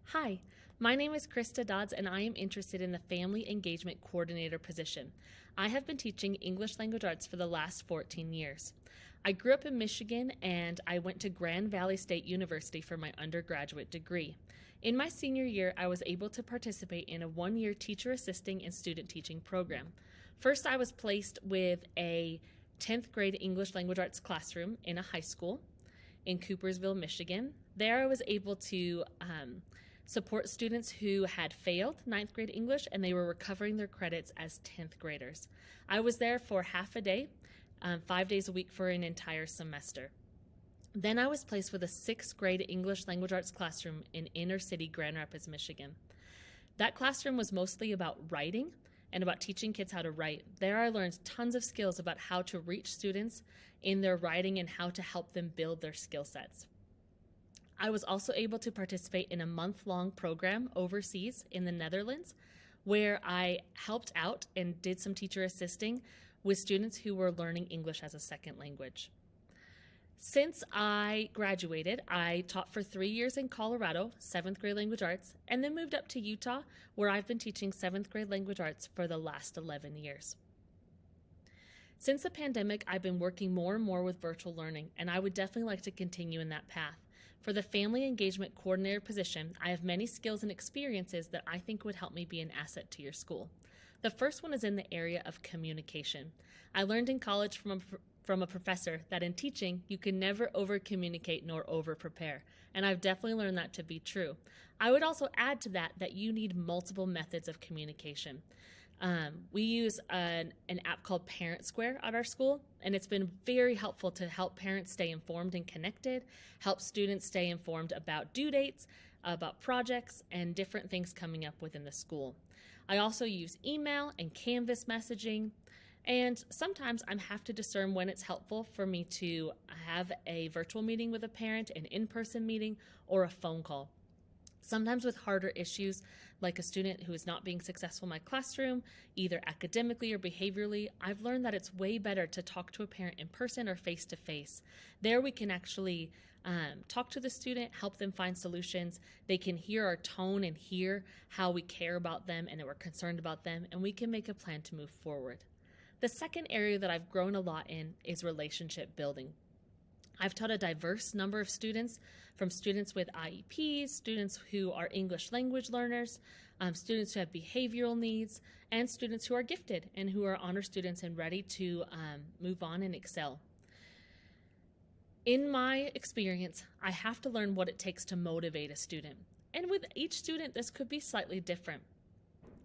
Hi, my name is Krista Dodds and I am interested in the Family Engagement Coordinator position. I have been teaching English language arts for the last 14 years. I grew up in Michigan and I went to Grand Valley State University for my undergraduate degree. In my senior year, I was able to participate in a one-year teacher assisting and student teaching program. First, I was placed with a 10th grade English language arts classroom in a high school in Coopersville, Michigan. There I was able to support students who had failed 9th grade English and they were recovering their credits as 10th graders. I was there for half a day, 5 days a week for an entire semester. Then I was placed with a 6th grade English language arts classroom in inner city Grand Rapids, Michigan. That classroom was mostly about writing and about teaching kids how to write. There I learned tons of skills about how to reach students in their writing and how to help them build their skill sets. I was also able to participate in a month-long program overseas in the Netherlands where I helped out and did some teacher assisting with students who were learning English as a second language. Since I graduated, I taught for 3 years in Colorado, 7th grade language arts, and then moved up to Utah, where I've been teaching 7th grade language arts for the last 11 years. Since the pandemic, I've been working more and more with virtual learning, and I would definitely like to continue in that path. For the Family Engagement Coordinator position, I have many skills and experiences that I think would help me be an asset to your school. The first one is in the area of communication. I learned in college from a professor that in teaching, you can never over-communicate nor over-prepare, and I've definitely learned that to be true. I would also add to that you need multiple methods of communication. We use an app called Parent Square at our school, and it's been very helpful to help parents stay informed and connected, help students stay informed about due dates, about projects, and different things coming up within the school. I also use email and Canvas messaging, and sometimes I have to discern when it's helpful for me to have a virtual meeting with a parent, an in-person meeting, or a phone call. Sometimes with harder issues, like a student who is not being successful in my classroom, either academically or behaviorally, I've learned that it's way better to talk to a parent in person or face-to-face. There we can actually talk to the student, help them find solutions. They can hear our tone and hear how we care about them and that we're concerned about them, and we can make a plan to move forward. The second area that I've grown a lot in is relationship building. I've taught a diverse number of students, from students with IEPs, students who are English language learners, students who have behavioral needs, and students who are gifted and who are honor students and ready to move on and excel. In my experience, I have to learn what it takes to motivate a student. And with each student, this could be slightly different.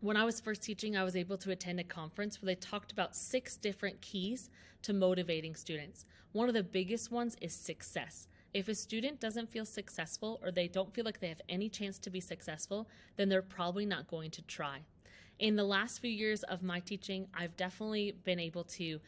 When I was first teaching, I was able to attend a conference where they talked about 6 different keys to motivating students. One of the biggest ones is success. If a student doesn't feel successful or they don't feel like they have any chance to be successful, then they're probably not going to try. In the last few years of my teaching, I've definitely been able to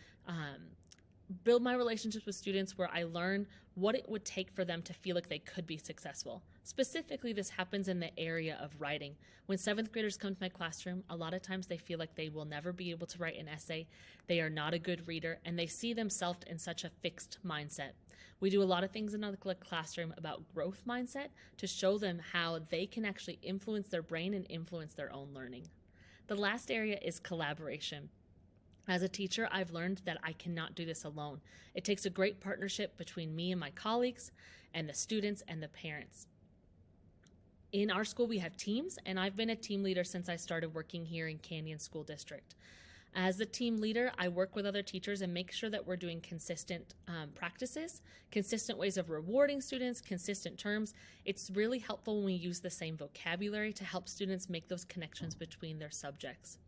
build my relationships with students where I learn what it would take for them to feel like they could be successful. Specifically, this happens in the area of writing. When 7th graders come to my classroom, a lot of times they feel like they will never be able to write an essay, they are not a good reader, and they see themselves in such a fixed mindset. We do a lot of things in the classroom about growth mindset to show them how they can actually influence their brain and influence their own learning. The last area is collaboration. As a teacher, I've learned that I cannot do this alone. It takes a great partnership between me and my colleagues and the students and the parents. In our school, we have teams, and I've been a team leader since I started working here in Canyon School District. As a team leader, I work with other teachers and make sure that we're doing consistent practices, consistent ways of rewarding students, consistent terms. It's really helpful when we use the same vocabulary to help students make those connections between their subjects.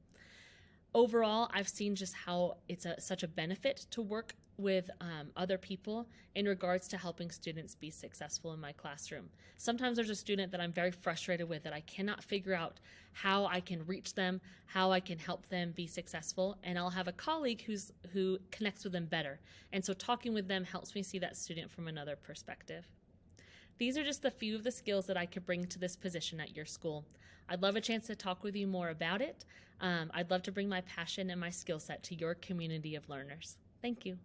Overall, I've seen just how it's such a benefit to work with other people in regards to helping students be successful in my classroom. Sometimes there's a student that I'm very frustrated with that I cannot figure out how I can reach them, how I can help them be successful, and I'll have a colleague who connects with them better. And so talking with them helps me see that student from another perspective. These are just a few of the skills that I could bring to this position at your school. I'd love a chance to talk with you more about it. I'd love to bring my passion and my skill set to your community of learners. Thank you.